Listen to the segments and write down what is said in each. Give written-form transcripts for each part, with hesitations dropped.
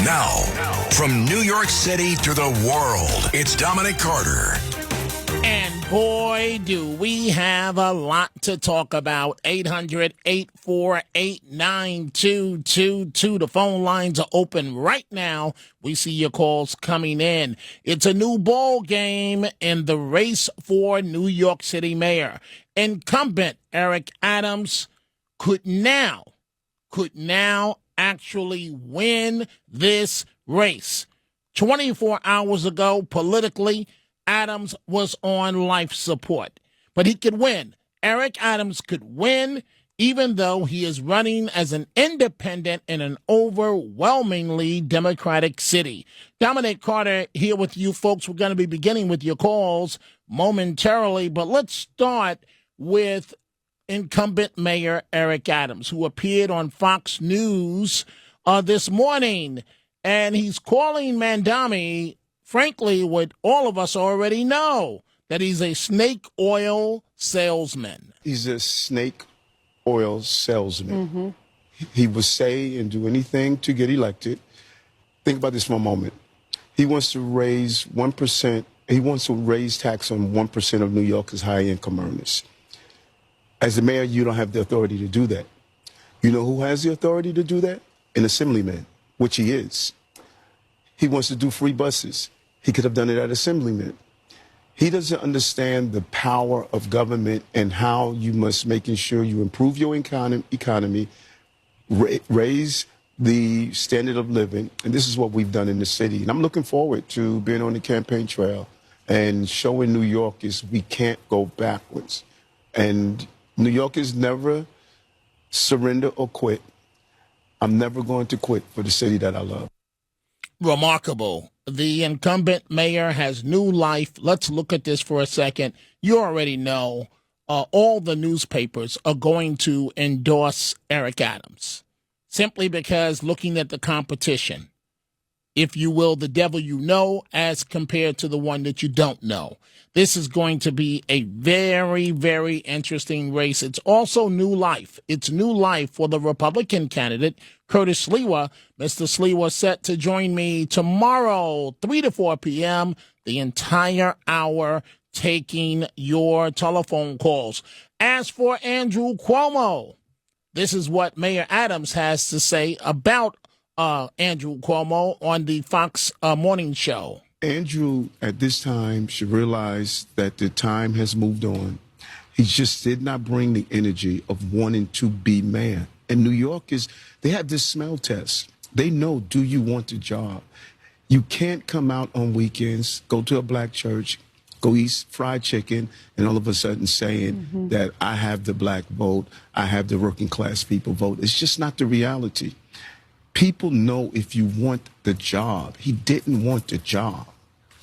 Now, from New York City to the world, it's Dominic Carter. And boy, do we have a lot to talk about. 800-848-9222. The phone lines are open right now. We see your calls coming in. It's a new ball game in the race for New York City mayor. Incumbent Eric Adams could now actually win this race. 24 hours ago, politically, Adams was on life support, but he could win. Eric Adams could win, even though he is running as an independent in an overwhelmingly Democratic city. Dominic Carter here with you folks. We're going to be beginning with your calls momentarily, but let's start with incumbent Mayor Eric Adams, who appeared on Fox News this morning, and he's calling Mamdani, frankly, what all of us already know, that he's a snake oil salesman. He's a snake oil salesman. Mm-hmm. He will say and do anything to get elected. Think about this for a moment. He wants to raise 1%. He wants to raise tax on 1% of New Yorkers' high-income earners. As the mayor, you don't have the authority to do that. You know who has the authority to do that? An assemblyman, which he is. He wants to do free buses. He could have done it at assemblyman. He doesn't understand the power of government and how you must making sure you improve your economy, raise the standard of living. And this is what we've done in the city. And I'm looking forward to being on the campaign trail and showing New Yorkers we can't go backwards. And New Yorkers never surrender or quit. I'm never going to quit for the city that I love. Remarkable. The incumbent mayor has new life. Let's look at this for a second. You already know all the newspapers are going to endorse Eric Adams simply because looking at the competition, if you will, the devil you know as compared to the one that you don't know. This is going to be a very, very interesting race. It's also new life. It's new life for the Republican candidate, Curtis Sliwa. Mr. Sliwa set to join me tomorrow, 3 to 4 p.m., the entire hour, taking your telephone calls. As for Andrew Cuomo, this is what Mayor Adams has to say about Andrew Cuomo on the Fox Morning Show. Andrew, at this time, should realize that the time has moved on. He just did not bring the energy of wanting to be mayor. And New Yorkers, they have this smell test. They know, do you want the job? You can't come out on weekends, go to a black church, go eat fried chicken, and all of a sudden saying that I have the black vote, I have the working class people vote. It's just not the reality. People know if you want the job. He didn't want the job.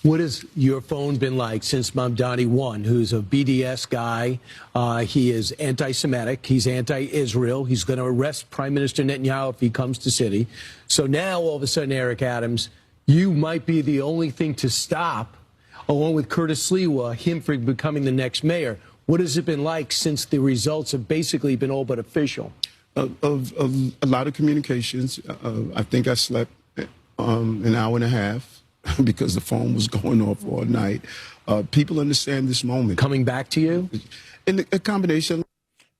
What has your phone been like since Mamdani won, who's a BDS guy? He is anti-Semitic. He's anti-Israel. He's going to arrest Prime Minister Netanyahu if he comes to city. So now, all of a sudden, Eric Adams, you might be the only thing to stop, along with Curtis Sliwa, him from becoming the next mayor. What has it been like since the results have basically been all but official? Of a lot of communications. I think I slept an hour and a half because the phone was going off all night. People understand this moment. Coming back to you? In a combination.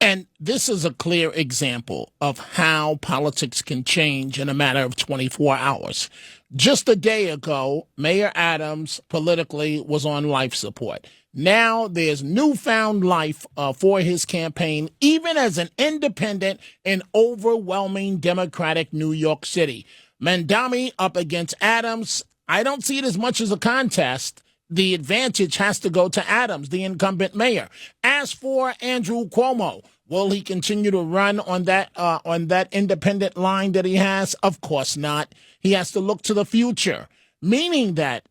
And this is a clear example of how politics can change in a matter of 24 hours. Just a day ago, Mayor Adams politically was on life support. Now there's newfound life for his campaign, even as an independent in overwhelming Democratic New York City. Mamdani up against Adams. I don't see it as much as a contest. The advantage has to go to Adams, the incumbent mayor. As for Andrew Cuomo, will he continue to run on that independent line that he has? Of course not. He has to look to the future. Meaning that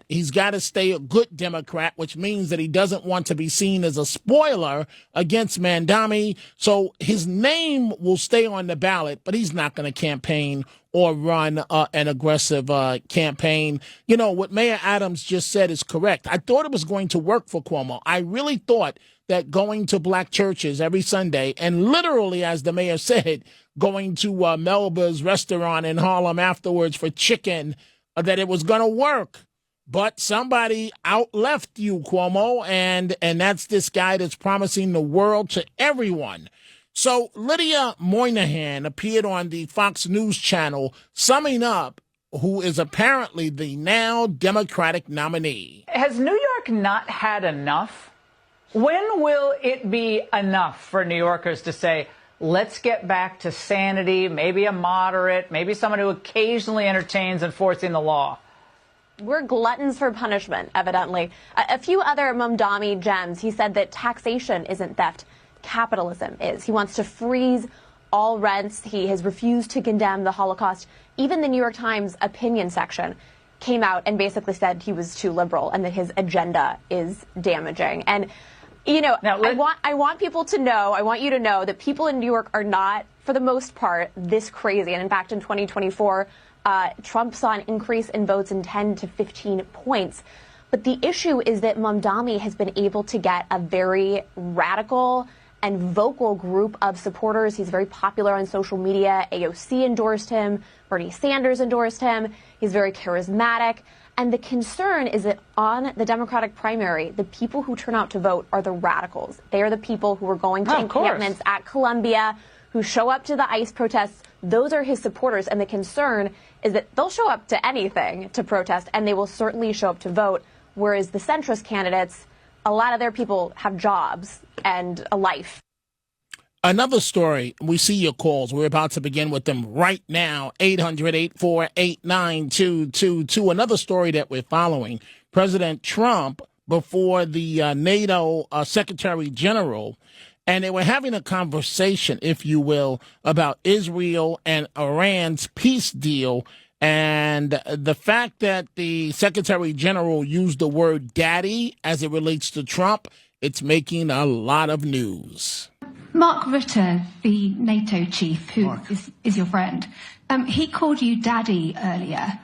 he's got to stay a good Democrat, which means that he doesn't want to be seen as a spoiler against Mamdani. So his name will stay on the ballot, but he's not going to campaign or run an aggressive campaign. You know, what Mayor Adams just said is correct. I thought it was going to work for Cuomo. I really thought that going to black churches every Sunday and literally, as the mayor said, going to Melba's restaurant in Harlem afterwards for chicken, that it was going to work. But somebody outleft you, Cuomo, and that's this guy that's promising the world to everyone. So Lydia Moynihan appeared on the Fox News channel summing up who is apparently the now Democratic nominee. Has New York not had enough? When will it be enough for New Yorkers to say, let's get back to sanity, maybe a moderate, maybe someone who occasionally entertains enforcing the law? We're gluttons for punishment, evidently. A few other Mamdani gems. He said that taxation isn't theft. Capitalism is. He wants to freeze all rents. He has refused to condemn the Holocaust. Even the New York Times opinion section came out and basically said he was too liberal and that his agenda is damaging. And, you know, now, I want people to know, I want you to know that people in New York are not, for the most part, this crazy. And in fact, in 2024, Trump saw an increase in votes in 10 to 15 points. But the issue is that Mamdani has been able to get a very radical and vocal group of supporters. He's very popular on social media. AOC endorsed him. Bernie Sanders endorsed him. He's very charismatic. And the concern is that on the Democratic primary, the people who turn out to vote are the radicals. They are the people who are going to encampments at Columbia, who show up to the ICE protests. Those are his supporters. And the concern is that they'll show up to anything to protest, and they will certainly show up to vote, whereas the centrist candidates, a lot of their people have jobs and a life. Another story, we see your calls. We're about to begin with them right now, 800-848-9222. Another story that we're following, President Trump before the NATO Secretary General, and they were having a conversation, if you will, about Israel and Iran's peace deal. And the fact that the Secretary General used the word daddy as it relates to Trump, it's making a lot of news. Mark Rutte, the NATO chief, who is your friend, he called you daddy earlier.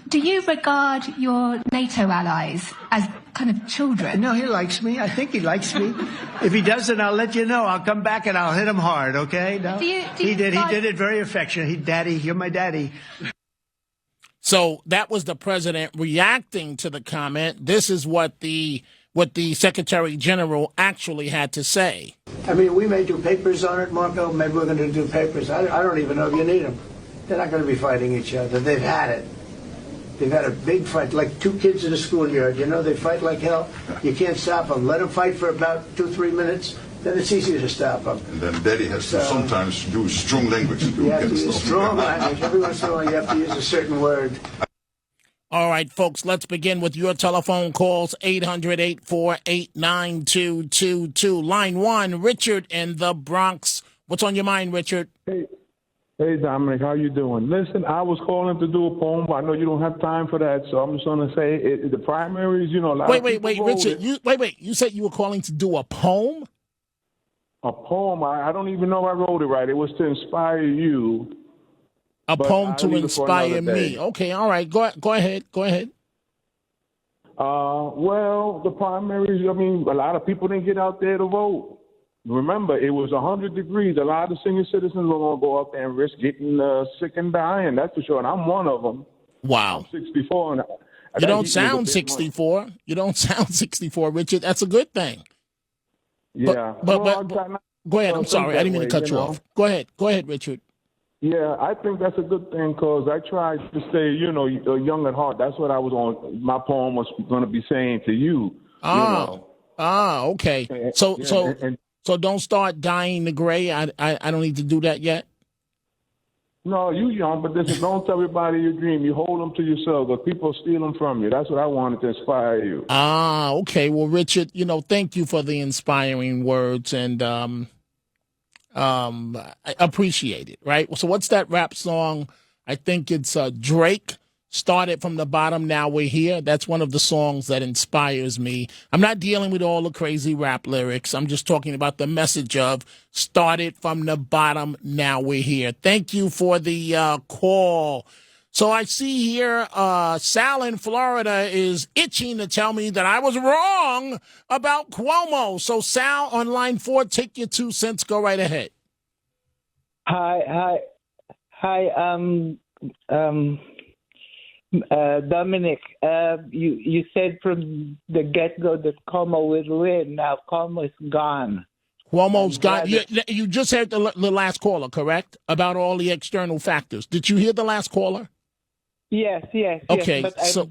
Do you regard your NATO allies as kind of children? No, he likes me. I think he likes me. If he doesn't, I'll let you know. I'll come back and I'll hit him hard, okay? No? He did it very affectionate. Daddy, you're my daddy. So that was the president reacting to the comment. This is what the Secretary General actually had to say. I mean, we may do papers on it, Marco. Maybe we're going to do papers. I don't even know if you need them. They're not going to be fighting each other. They've had it. They've had a big fight, like two kids in a schoolyard. You know, they fight like hell. You can't stop them. Let them fight for about 2-3 minutes. Then it's easier to stop them. And then Daddy has to sometimes use strong language. You have to use strong language. Every once in a while, you have to use a certain word. All right, folks, let's begin with your telephone calls, 800-848-9222. Line 1, Richard in the Bronx. What's on your mind, Richard? Hey, Dominic, how you doing? Listen, I was calling to do a poem, but I know you don't have time for that, so I'm just going to say the primaries, you know, a lot of people Richard, voted. you said you were calling to do a poem? A poem? I don't even know if I wrote it right. It was to inspire you. A poem to inspire me. Okay, all right. Go ahead. Well, the primaries, I mean, a lot of people didn't get out there to vote. Remember, it was 100 degrees. A lot of senior citizens were going to go out there and risk getting sick and dying. That's for sure. And I'm one of them. Wow. I'm 64. And you don't sound 64. You don't sound 64, Richard. That's a good thing. Yeah. But go ahead. I'm sorry. I didn't mean to cut you off. Go ahead, Richard. Yeah, I think that's a good thing because I tried to stay, you know, young at heart. That's what I was on. My poem was going to be saying to you. Okay. So don't start dyeing the gray. I don't need to do that yet. No, you young, but listen, don't tell everybody your dream. You hold them to yourself, but people steal them from you. That's what I wanted to inspire you. Okay. Well, Richard, you know, thank you for the inspiring words, and I appreciate it. Right. So what's that rap song? I think it's Drake Started from the bottom, now we're here. That's one of the songs that inspires me. I'm not dealing with all the crazy rap lyrics. I'm just talking about the message of started from the bottom, now we're here. Thank you for the call. So I see here Sal in Florida is itching to tell me that I was wrong about Cuomo. So Sal on line 4, take your 2 cents. Go right ahead. Hi. Dominic, you said from the get-go that Cuomo will win. Now Cuomo's gone. Cuomo's gone. You just heard the last caller, correct? About all the external factors. Did you hear the last caller? Yes. Okay, But so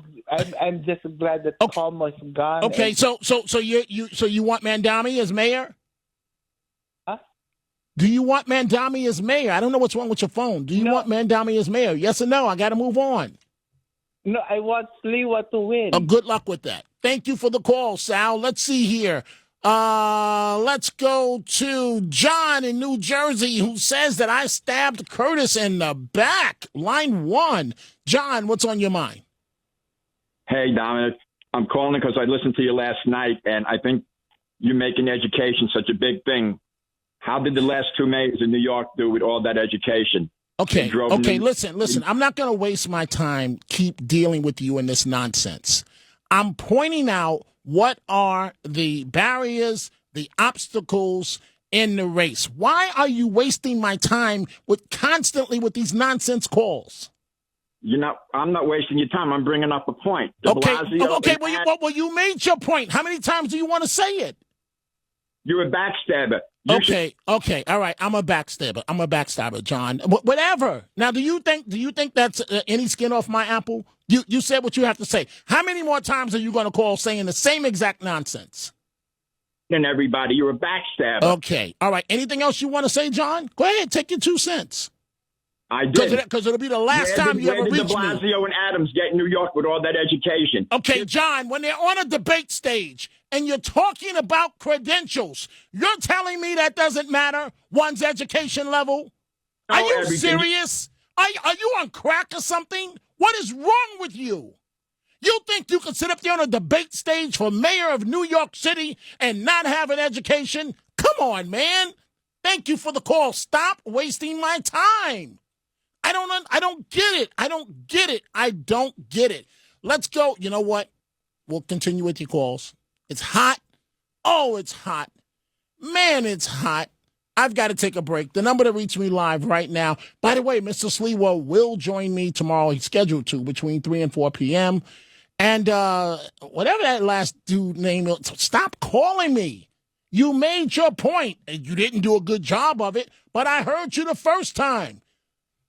I'm just glad that Cuomo's gone. Okay, so you want Mamdani as mayor? Huh? Do you want Mamdani as mayor? I don't know what's wrong with your phone. Do you want Mamdani as mayor? Yes or no? I got to move on. No, I want Sliwa to win. Good luck with that. Thank you for the call, Sal. Let's see here. Let's go to John in New Jersey, who says that I stabbed Curtis in the back. Line 1. John, what's on your mind? Hey, Dominic. I'm calling because I listened to you last night, and I think you making education such a big thing. How did the last 2 mayors in New York do with all that education? Okay, listen. I'm not going to waste my time keep dealing with you in this nonsense. I'm pointing out what are the barriers, the obstacles in the race. Why are you wasting my time constantly with these nonsense calls? I'm not wasting your time. I'm bringing up a point. Well, you made your point. How many times do you want to say it? You're a backstabber. Okay, all right. I'm a backstabber, John. Whatever. Now, do you think that's any skin off my apple? You said what you have to say. How many more times are you going to call saying the same exact nonsense? And everybody, you're a backstabber. Okay, all right. Anything else you want to say, John? Go ahead, take your 2 cents. I did. Because it'll be the last time you ever reach me. Where did de Blasio and Adams get in New York with all that education? Okay, John, when they're on a debate stage and you're talking about credentials, you're telling me that doesn't matter, one's education level? Are you serious? Are you on crack or something? What is wrong with you? You think you can sit up there on a debate stage for mayor of New York City and not have an education? Come on, man. Thank you for the call. Stop wasting my time. I don't get it. Let's go. You know what? We'll continue with your calls. It's hot. Oh, it's hot. Man, it's hot. I've got to take a break. The number to reach me live right now. By the way, Mr. Sliwa will join me tomorrow. He's scheduled to between 3 and 4 p.m. And whatever that last dude name is, stop calling me. You made your point. And you didn't do a good job of it, but I heard you the first time.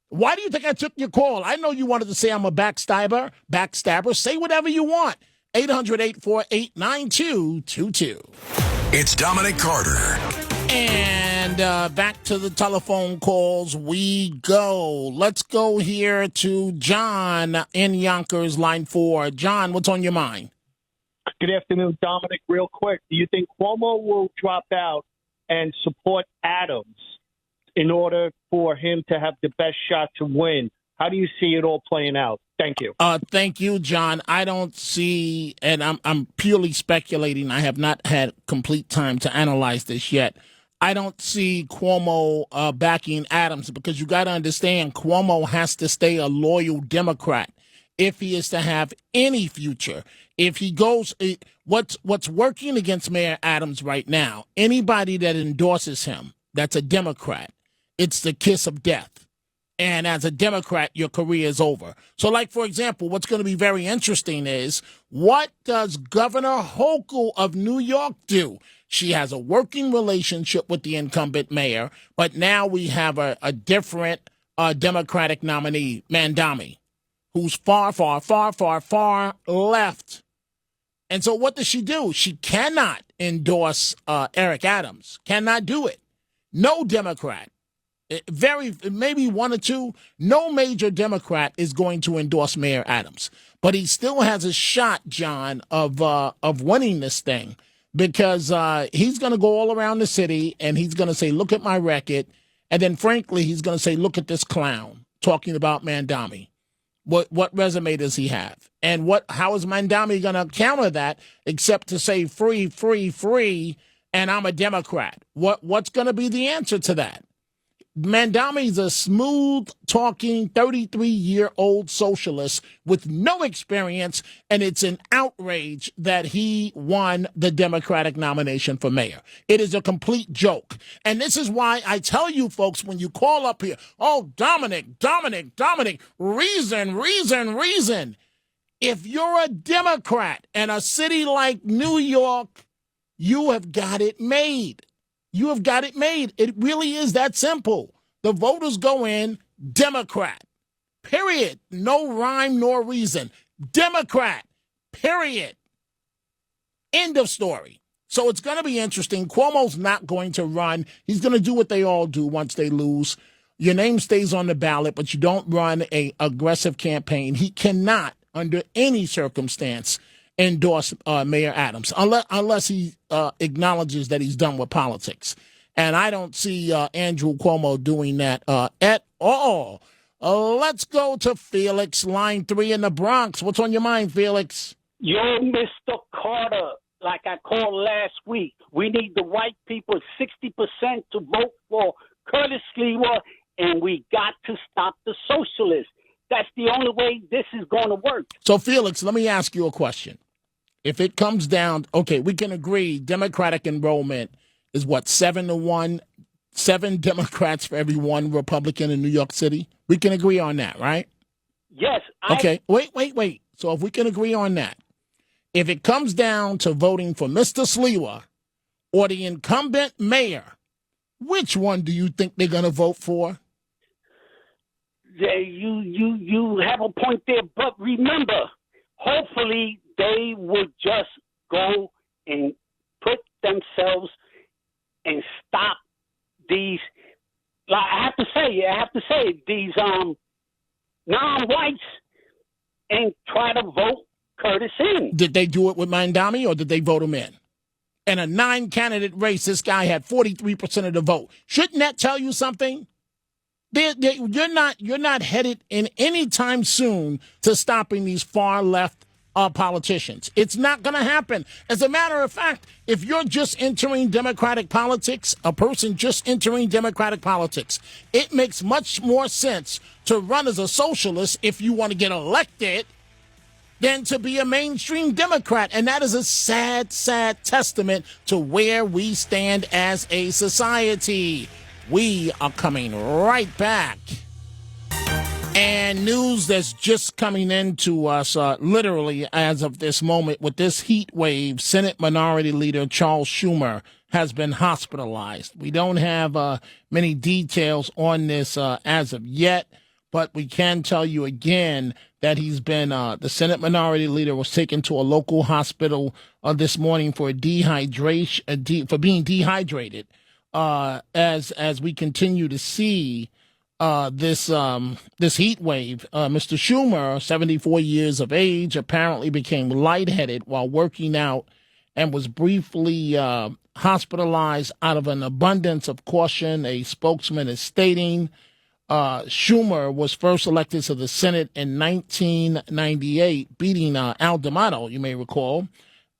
Why do you think I took your call? I know you wanted to say I'm a backstabber. Say whatever you want. 800-848-9222. It's Dominic Carter. And back to the telephone calls we go. Let's go here to John in Yonkers, line 4. John, what's on your mind? Good afternoon, Dominic. Real quick, do you think Cuomo will drop out and support Adams in order for him to have the best shot to win? How do you see it all playing out? Thank you. Thank you, John. I don't see, and I'm purely speculating. I have not had complete time to analyze this yet. I don't see Cuomo backing Adams because you got to understand Cuomo has to stay a loyal Democrat if he is to have any future. If he goes, what's working against Mayor Adams right now, anybody that endorses him, that's a Democrat, it's the kiss of death. And as a Democrat, your career is over. So, like, for example, what's going to be very interesting is what does Governor Hochul of New York do? She has a working relationship with the incumbent mayor, but now we have a different Democratic nominee, Mamdani, who's far left. And so what does she do? She cannot endorse Eric Adams, cannot do it. No Democrat. Maybe one or two, no major Democrat is going to endorse Mayor Adams. But he still has a shot, John, of winning this thing because he's going to go all around the city and he's going to say, look at my record. And then, frankly, he's going to say, look at this clown talking about Mamdani. What resume does he have? And how is Mamdani going to counter that except to say free, free, free, and I'm a Democrat? What's going to be the answer to that? Mamdani's a smooth-talking 33-year-old socialist with no experience, and it's an outrage that he won the Democratic nomination for mayor. It is a complete joke. And this is why I tell you folks, when you call up here, oh, Dominic, reason. If you're a Democrat in a city like New York, you have got it made. You have got it made. It really is that simple. The voters go in, Democrat, period. No rhyme nor reason. Democrat, period. End of story. So it's going to be interesting. Cuomo's not going to run. He's going to do what they all do once they lose. Your name stays on the ballot, but you don't run an aggressive campaign. He cannot, under any circumstance, endorse Mayor Adams, unless he acknowledges that he's done with politics. And I don't see Andrew Cuomo doing that at all. Let's go to Felix, line 3 in the Bronx. What's on your mind, Felix? Yo, Mr. Carter, like I called last week, we need the white people, 60% to vote for Curtis Sliwa, and we got to stop the socialists. That's the only way this is going to work. So, Felix, let me ask you a question. If it comes down, okay, we can agree Democratic enrollment is what, 7-1, 7 Democrats for every 1 Republican in New York City? We can agree on that, right? Yes. Okay, wait. So if we can agree on that, if it comes down to voting for Mr. Sliwa or the incumbent mayor, which one do you think they're going to vote for? You have a point there, but remember, hopefully they would just go and put themselves and stop these. Like I have to say these non-whites and try to vote Curtis in. Did they do it with Mamdani or did they vote him in? In a 9-candidate race, this guy had 43% of the vote. Shouldn't that tell you something? You're not headed in any time soon to stopping these far left politicians. It's not going to happen. As a matter of fact, if you're just entering Democratic politics, a person just entering Democratic politics, it makes much more sense to run as a socialist if you want to get elected than to be a mainstream Democrat. And that is a sad, sad testament to where we stand as a society. We are coming right back. And news that's just coming into us literally as of this moment with this heat wave, Senate Minority Leader Charles Schumer has been hospitalized. We don't have many details on this as of yet, but we can tell you again that he's been, the Senate Minority Leader was taken to a local hospital this morning for dehydration, for being dehydrated. As we continue to see this heat wave, Mr. Schumer, 74 years of age, apparently became lightheaded while working out and was briefly hospitalized out of an abundance of caution. A spokesman is stating Schumer was first elected to the Senate in 1998, beating Al D'Amato, you may recall.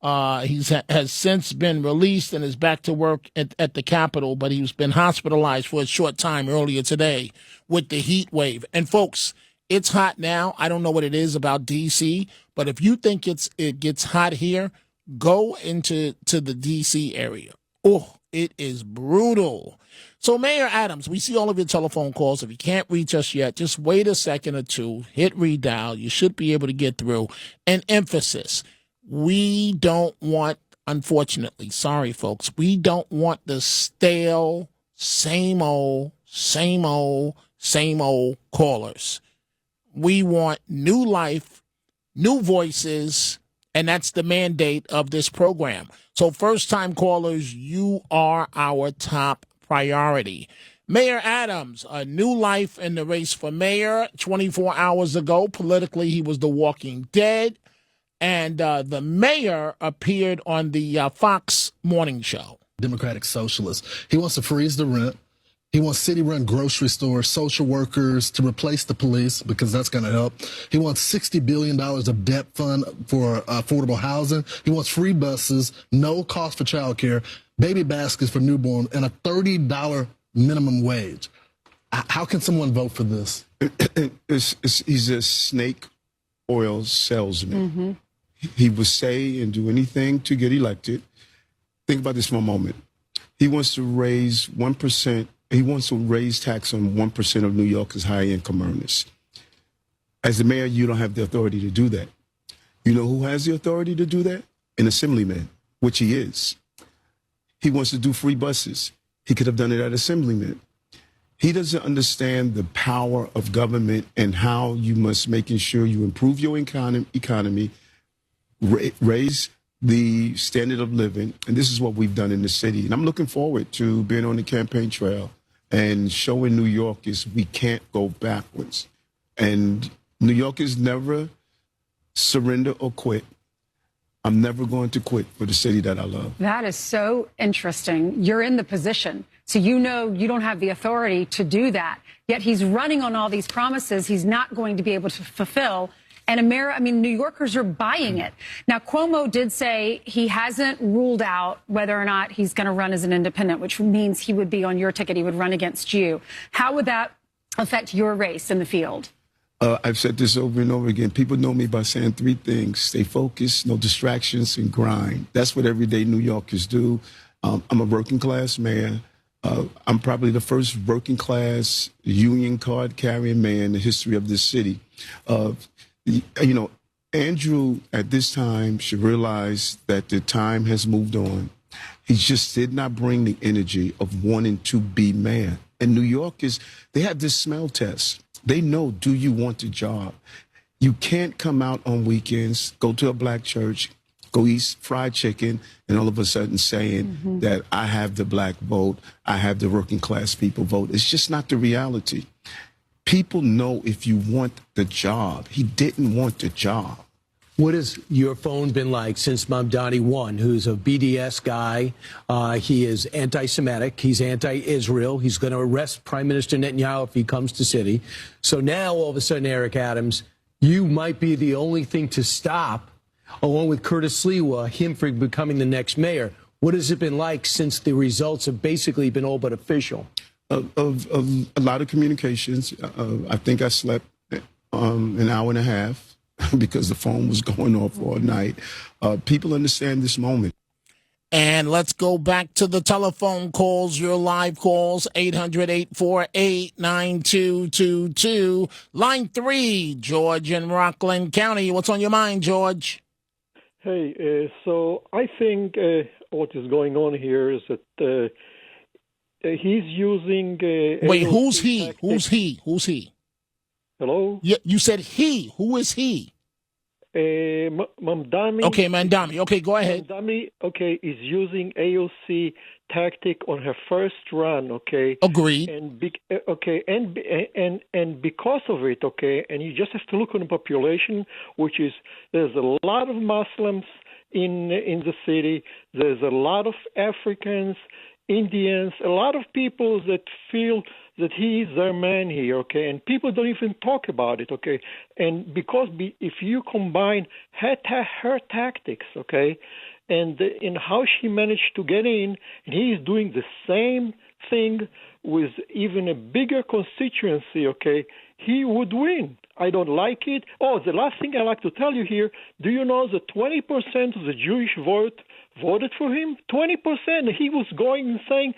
He has since been released and is back to work at the Capitol, but he's been hospitalized for a short time earlier today with the heat wave. And folks, it's hot now. I don't know what it is about D.C., but if you think it gets hot here, go into the D.C. area. Oh, it is brutal. So, Mayor Adams, we see all of your telephone calls. If you can't reach us yet, just wait a second or two, hit redial. You should be able to get through. And emphasis. We don't want, unfortunately, sorry, folks, we don't want the stale, same old callers. We want new life, new voices, and that's the mandate of this program. So first-time callers, you are our top priority. Mayor Adams, a new life in the race for mayor. 24 hours ago, politically, he was the walking dead. And the mayor appeared on the Fox morning show. Democratic socialist. He wants to freeze the rent. He wants city-run grocery stores, social workers to replace the police because that's going to help. He wants $60 billion of debt fund for affordable housing. He wants free buses, no cost for childcare, baby baskets for newborn, and a $30 minimum wage. How can someone vote for this? He's a snake oil salesman. He will say and do anything to get elected. Think about this for a moment. He wants to raise 1%. He wants to raise tax on 1% of New Yorkers' high-income earners. As the mayor, you don't have the authority to do that. You know who has the authority to do that? An assemblyman, which he is. He wants to do free buses. He could have done it at assemblyman. He doesn't understand the power of government and how you must making sure you improve your economy, raise the standard of living. And this is what we've done in the city. And I'm looking forward to being on the campaign trail and showing New Yorkers we can't go backwards. And New Yorkers never surrender or quit. I'm never going to quit for the city that I love. That is so interesting. You're in the position, so you know you don't have the authority to do that. Yet he's running on all these promises he's not going to be able to fulfill. And New Yorkers are buying it. Now, Cuomo did say he hasn't ruled out whether or not he's going to run as an independent, which means he would be on your ticket. He would run against you. How would that affect your race in the field? I've said this over and over again. People know me by saying three things: stay focused, no distractions, and grind. That's what everyday New Yorkers do. I'm a working class mayor. I'm probably the first working class union card carrying mayor in the history of this city. You know, Andrew at this time should realize that the time has moved on. He just did not bring the energy of wanting to be mayor. And New Yorkers, they have this smell test. They know, do you want the job? You can't come out on weekends, go to a black church, go eat fried chicken, and all of a sudden saying that I have the black vote, I have the working class people vote. It's just not the reality. People know if you want the job. He didn't want the job. What has your phone been like since Mamdani won, who's a BDS guy? He is anti-Semitic. He's anti-Israel. He's going to arrest Prime Minister Netanyahu if he comes to city. So now, all of a sudden, Eric Adams, you might be the only thing to stop, along with Curtis Lewa, him from becoming the next mayor. What has it been like since the results have basically been all but official? Of a lot of communications. I think I slept an hour and a half because the phone was going off all night. People understand this moment. And let's go back to the telephone calls, your live calls, 800-848-9222. Line 3, George in Rockland County. What's on your mind, George? Hey, so I think what is going on here is that he's using... Wait, who's he? Tactics. Who's he? Who's he? Hello? Yeah, you said he. Who is he? Mamdani. Okay, Mamdani. Okay, go ahead. Mamdani, okay, is using AOC tactic on her first run, okay? Agreed. And because of it, okay, and you just have to look on the population, which is there's a lot of Muslims in the city. There's a lot of Africans, Indians, a lot of people that feel that he is their man here, okay? And people don't even talk about it, okay? And because if you combine her tactics, okay, and in how she managed to get in, and he is doing the same thing with even a bigger constituency, okay, he would win. I don't like it. Oh, the last thing I like to tell you here, do you know that 20% of the Jewish vote voted for him? 20%. He was going and saying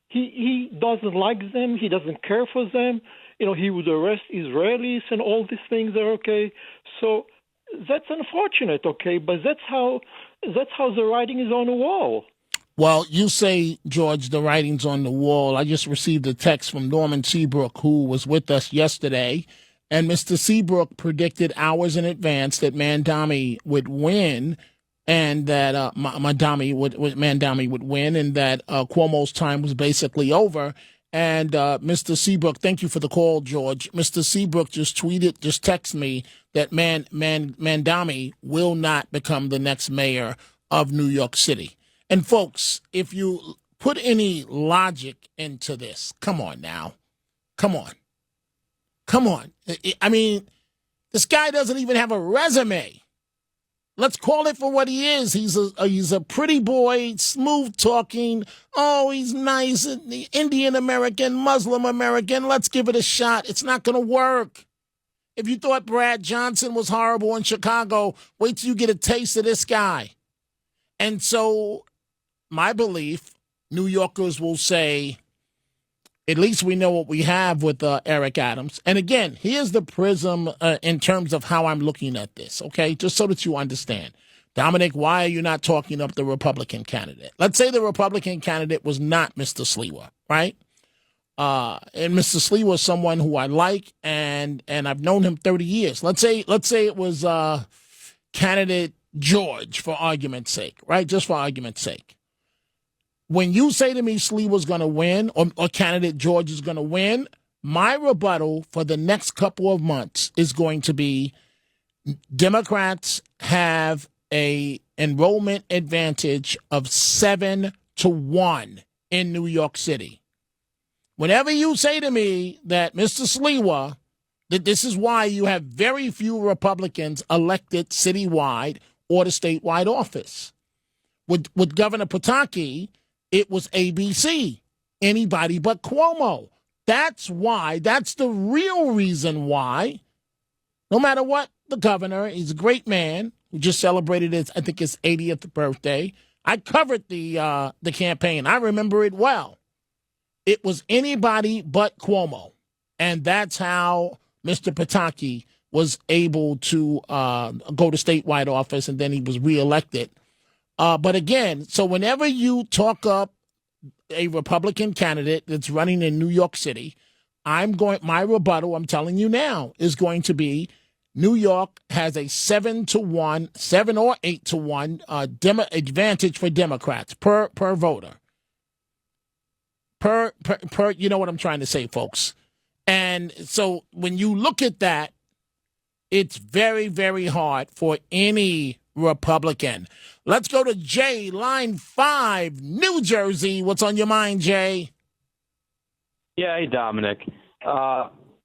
he doesn't like them, he doesn't care for them. You know, he would arrest Israelis and all these things are okay. So that's unfortunate, okay, but that's how the writing is on the wall. Well, you say, George, the writing's on the wall. I just received a text from Norman Seabrook, who was with us yesterday, and Mr. Seabrook predicted hours in advance that Mamdani would win, and that Mamdani would win, and that Cuomo's time was basically over. And Mr. Seabrook, thank you for the call, George. Mr. Seabrook just texted me that Mamdani will not become the next mayor of New York City. And folks, if you put any logic into this. Come on now. Come on. Come on. I mean, this guy doesn't even have a resume. Let's call it for what he is. He's a pretty boy, smooth talking. Oh, he's nice, Indian American, Muslim American. Let's give it a shot. It's not going to work. If you thought Brad Johnson was horrible in Chicago, wait till you get a taste of this guy. And so my belief, New Yorkers will say, at least we know what we have with Eric Adams. And again, here's the prism in terms of how I'm looking at this, okay? Just so that you understand. Dominic, why are you not talking up the Republican candidate? Let's say the Republican candidate was not Mr. Sliwa, right? And Mr. Sliwa was someone who I like, and I've known him 30 years. Let's say it was candidate George, for argument's sake, right? Just for argument's sake. When you say to me Sliwa's going to win or candidate George is going to win, my rebuttal for the next couple of months is going to be Democrats have a enrollment advantage of 7-1 in New York City. Whenever you say to me that Mr. Sliwa, that this is why you have very few Republicans elected citywide or to statewide office. With Governor Pataki, it was ABC, anybody but Cuomo. That's why, that's the real reason why, no matter what the governor, he's a great man who just celebrated his 80th birthday. I covered the campaign. I remember it well. It was anybody but Cuomo. And that's how Mr. Pataki was able to go to statewide office, and then he was reelected. But again, so whenever you talk up a Republican candidate that's running in New York City, my rebuttal, I'm telling you now, is going to be New York has a 7-1, 7 or 8-1 advantage for Democrats per voter. Per, you know what I'm trying to say, folks. And so when you look at that, it's very, very hard for any Republican. Let's go to Jay, line 5, New Jersey. What's on your mind, Jay? Yeah, hey, Dominic.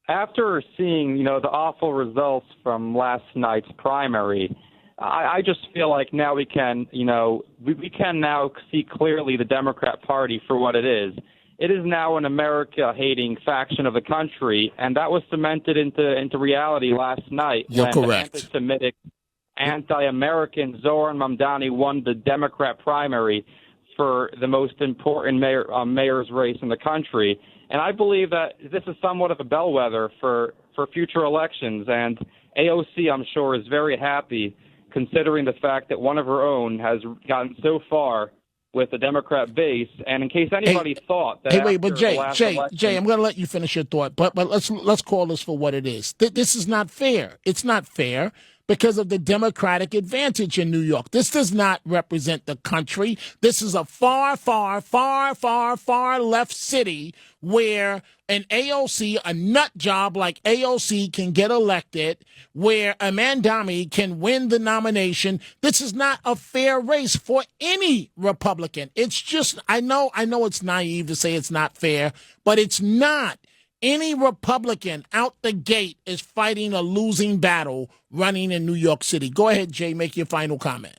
After seeing, the awful results from last night's primary, I just feel like now we can, we can now see clearly the Democrat Party for what it is. It is now an America-hating faction of the country, and that was cemented into reality last night. You're when correct. The anti-Semitic, anti-American Zohran Mamdani won the Democrat primary for the most important mayor's race in the country. And I believe that this is somewhat of a bellwether for future elections. And AOC, I'm sure, is very happy considering the fact that one of her own has gotten so far with the Democrat base. And in case anybody thought that Jay, I'm going to let you finish your thought, but let's call this for what it is. This is not fair. It's not fair because of the Democratic advantage in New York. This does not represent the country. This is a far, far, far, far, far left city where an AOC, a nut job like AOC, can get elected, where a Mamdani can win the nomination. This is not a fair race for any Republican. It's just, I know it's naive to say it's not fair, but it's not. Any Republican out the gate is fighting a losing battle running in New York City. Go ahead, Jay, make your final comment.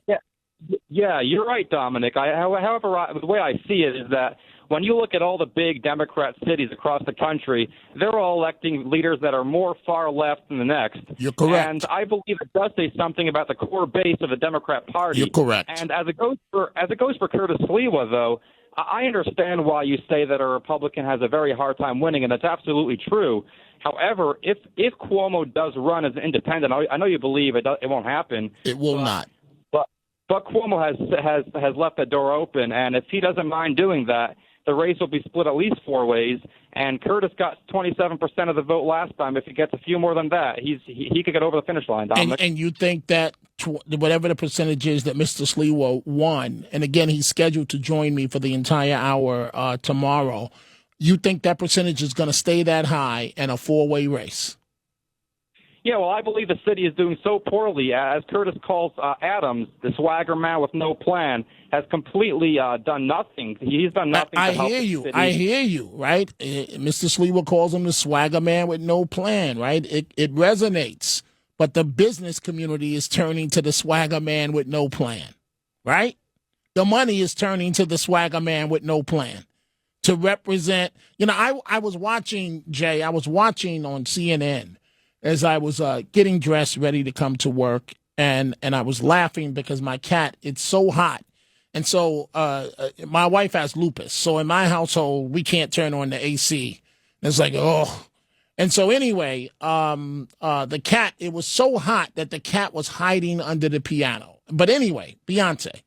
Yeah, you're right, Dominic. However, the way I see it is that when you look at all the big Democrat cities across the country, they're all electing leaders that are more far left than the next. You're correct. And I believe it does say something about the core base of the Democrat Party. You're correct. And as it goes for Curtis Sliwa, though, I understand why you say that a Republican has a very hard time winning, and that's absolutely true. However, if Cuomo does run as an independent, I know you believe it won't happen. It will not. But Cuomo has left that door open, and if he doesn't mind doing that, the race will be split at least 4 ways. And Curtis got 27% of the vote last time. If he gets a few more than that, he could get over the finish line, Dominic. And you think that whatever the percentage is that Mr. Sliwa won, and again, he's scheduled to join me for the entire hour tomorrow, you think that percentage is going to stay that high in a 4-way race? Yeah, well, I believe the city is doing so poorly. As Curtis calls Adams, the swagger man with no plan, has completely done nothing. He's done nothing to help the city. I hear you, right? Mr. Sleeper calls him the swagger man with no plan, right? It resonates. But the business community is turning to the swagger man with no plan, right? The money is turning to the swagger man with no plan to represent. You know, I was watching, Jay, I was watching on CNN as I was getting dressed, ready to come to work, and I was laughing because my cat, it's so hot. And so my wife has lupus. So in my household, we can't turn on the AC. It's like, oh. And so anyway, the cat, it was so hot that the cat was hiding under the piano. But anyway, Beyonce.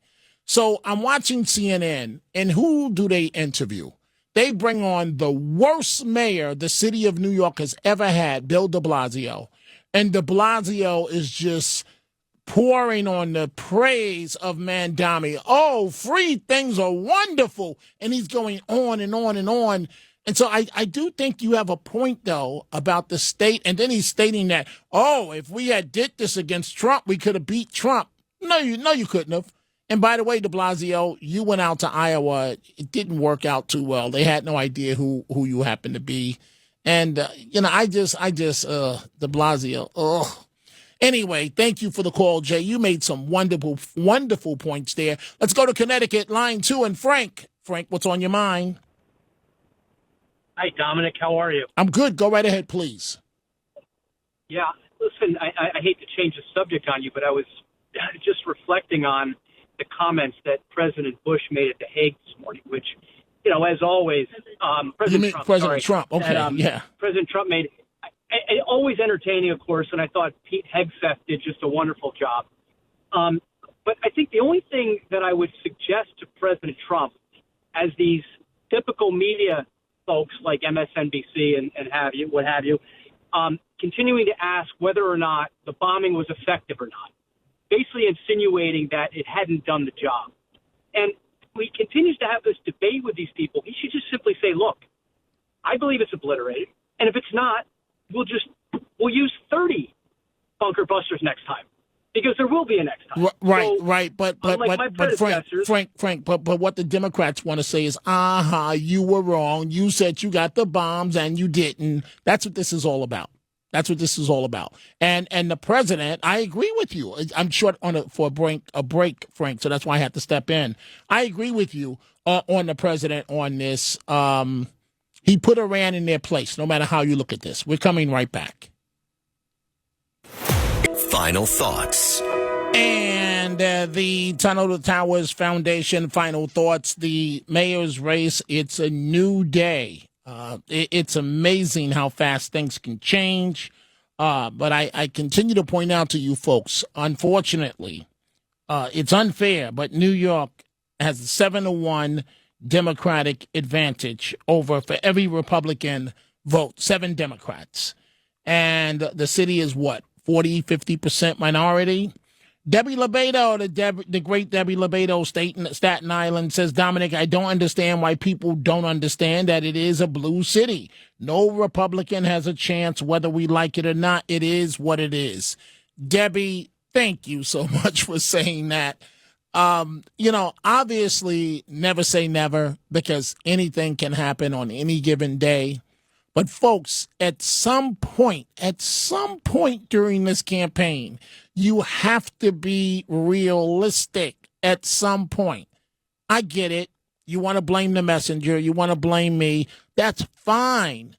So I'm watching CNN, and who do they interview? They bring on the worst mayor the city of New York has ever had, Bill de Blasio. And de Blasio is just pouring on the praise of Mamdani. Oh, free things are wonderful. And he's going on and on and on. And so I do think you have a point, though, about the state. And then he's stating that, oh, if we had did this against Trump, we could have beat Trump. No, you couldn't have. And by the way, de Blasio, you went out to Iowa. It didn't work out too well. They had no idea who you happened to be. And, I just, de Blasio, ugh. Anyway, thank you for the call, Jay. You made some wonderful, wonderful points there. Let's go to Connecticut, line 2, and Frank. Frank, what's on your mind? Hi, Dominic. How are you? I'm good. Go right ahead, please. Yeah, listen, I hate to change the subject on you, but I was just reflecting on the comments that President Bush made at The Hague this morning, which, as always, President Trump. Okay, yeah. President Trump made always entertaining, of course, and I thought Pete Hegseth did just a wonderful job. But I think the only thing that I would suggest to President Trump, as these typical media folks like MSNBC and what have you, continuing to ask whether or not the bombing was effective or not, basically insinuating that it hadn't done the job. And he continues to have this debate with these people. He should just simply say, look, I believe it's obliterated, and if it's not, we'll use 30 bunker busters next time, because there will be a next time. Right. But Frank, but what the Democrats want to say is, you were wrong. You said you got the bombs and you didn't. That's what this is all about. And the president, I agree with you. I'm short for a break, Frank. So that's why I had to step in. I agree with you on the president on this. He put Iran in their place, no matter how you look at this. We're coming right back. Final thoughts. And the Tunnel to Towers Foundation final thoughts. The mayor's race, it's a new day. It's amazing how fast things can change. But I continue to point out to you folks, unfortunately, it's unfair, but New York has a 7-1 Democratic advantage for every Republican vote, 7 Democrats. And the city is what, 40-50% minority? Debbie Lobato, the great Debbie Lobato, Staten Island, says, Dominic, I don't understand why people don't understand that it is a blue city. No Republican has a chance whether we like it or not. It is what it is. Debbie, thank you so much for saying that. Obviously, never say never, because anything can happen on any given day. But folks, at some point during this campaign, you have to be realistic at some point. I get it. You want to blame the messenger. You want to blame me. That's fine.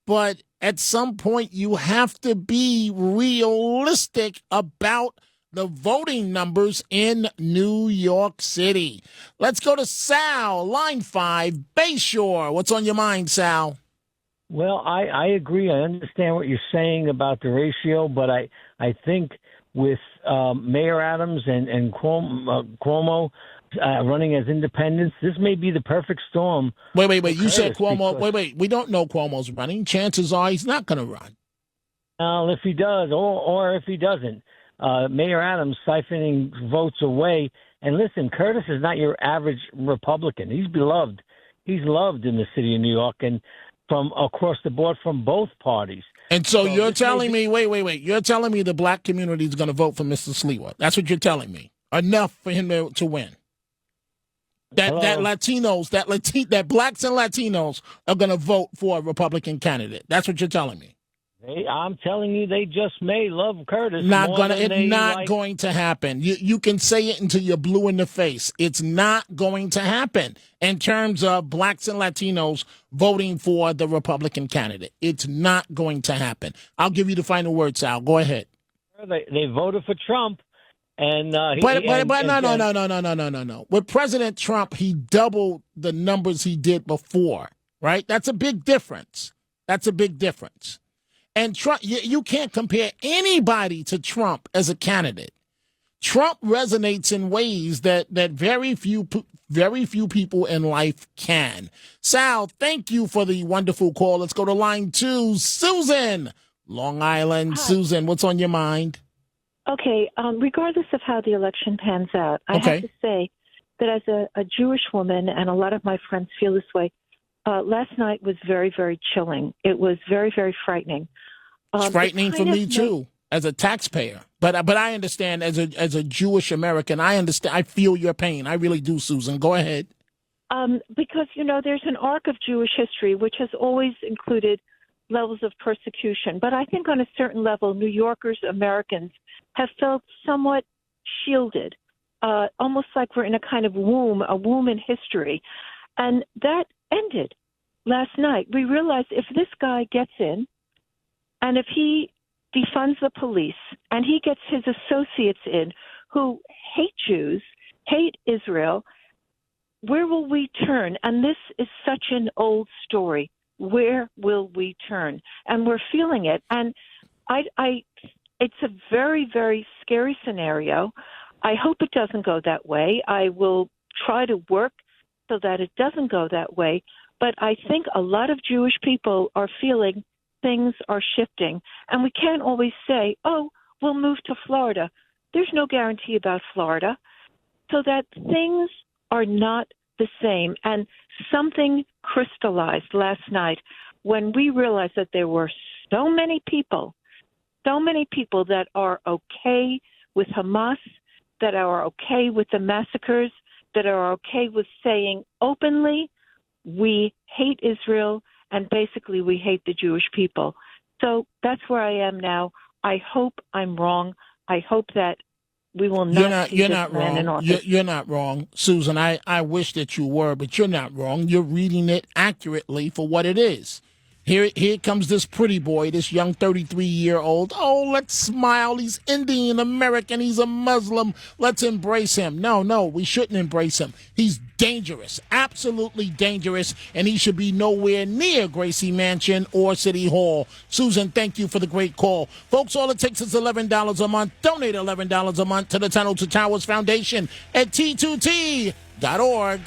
But at some point, you have to be realistic about the voting numbers in New York City. Let's go to Sal, line 5, Bayshore. What's on your mind, Sal? Well, I agree. I understand what you're saying about the ratio, but I think with Mayor Adams and Cuomo running as independents, this may be the perfect storm. Wait. You said Cuomo. Wait. We don't know Cuomo's running. Chances are he's not going to run. Well, if he does, or if he doesn't, Mayor Adams siphoning votes away. And listen, Curtis is not your average Republican. He's beloved. He's loved in the city of New York and from across the board from both parties. And so you're telling me, wait. You're telling me the black community is going to vote for Mr. Sliwa. That's what you're telling me. Enough for him to win. That Latinos, that blacks and Latinos are going to vote for a Republican candidate. That's what you're telling me. I'm telling you, they just may love Curtis. It's not going to happen. You can say it until you're blue in the face. It's not going to happen in terms of blacks and Latinos voting for the Republican candidate. It's not going to happen. I'll give you the final word, Sal. Go ahead. They voted for Trump. And no. With President Trump, he doubled the numbers he did before, right? That's a big difference. And Trump, you can't compare anybody to Trump as a candidate. Trump resonates in ways that very few people in life can. Sal, thank you for the wonderful call. Let's go to line 2. Susan, Long Island. Hi. Susan, what's on your mind? Okay, regardless of how the election pans out, I have to say that as a Jewish woman, and a lot of my friends feel this way, last night was very, very chilling. It was very, very frightening. It's frightening for me too, as a taxpayer. But I understand as a Jewish American, I understand. I feel your pain. I really do, Susan. Go ahead. Because there's an arc of Jewish history which has always included levels of persecution. But I think on a certain level, New Yorkers, Americans, have felt somewhat shielded, almost like we're in a kind of womb in history. And that ended last night. We realized if this guy gets in, and if he defunds the police, and he gets his associates in who hate Jews, hate Israel, where will we turn? And this is such an old story. Where will we turn? And we're feeling it. And it's a very, very scary scenario. I hope it doesn't go that way. I will try to work so that it doesn't go that way. But I think a lot of Jewish people are feeling things are shifting. And we can't always say, oh, we'll move to Florida. There's no guarantee about Florida. So that things are not the same. And something crystallized last night when we realized that there were so many people that are okay with Hamas, that are okay with the massacres, that are okay with saying openly, we hate Israel, and basically we hate the Jewish people. So that's where I am now. I hope I'm wrong. I hope that we will not You're not wrong. You're not wrong, Susan. I wish that you were, but you're not wrong. You're reading it accurately for what it is. Here comes this pretty boy, this young 33-year-old. Oh, let's smile. He's Indian American. He's a Muslim. Let's embrace him. No, we shouldn't embrace him. He's dangerous, absolutely dangerous, and he should be nowhere near Gracie Mansion or City Hall. Susan, thank you for the great call. Folks, all it takes is $11 a month. Donate $11 a month to the Tunnel to Towers Foundation at T2T.org.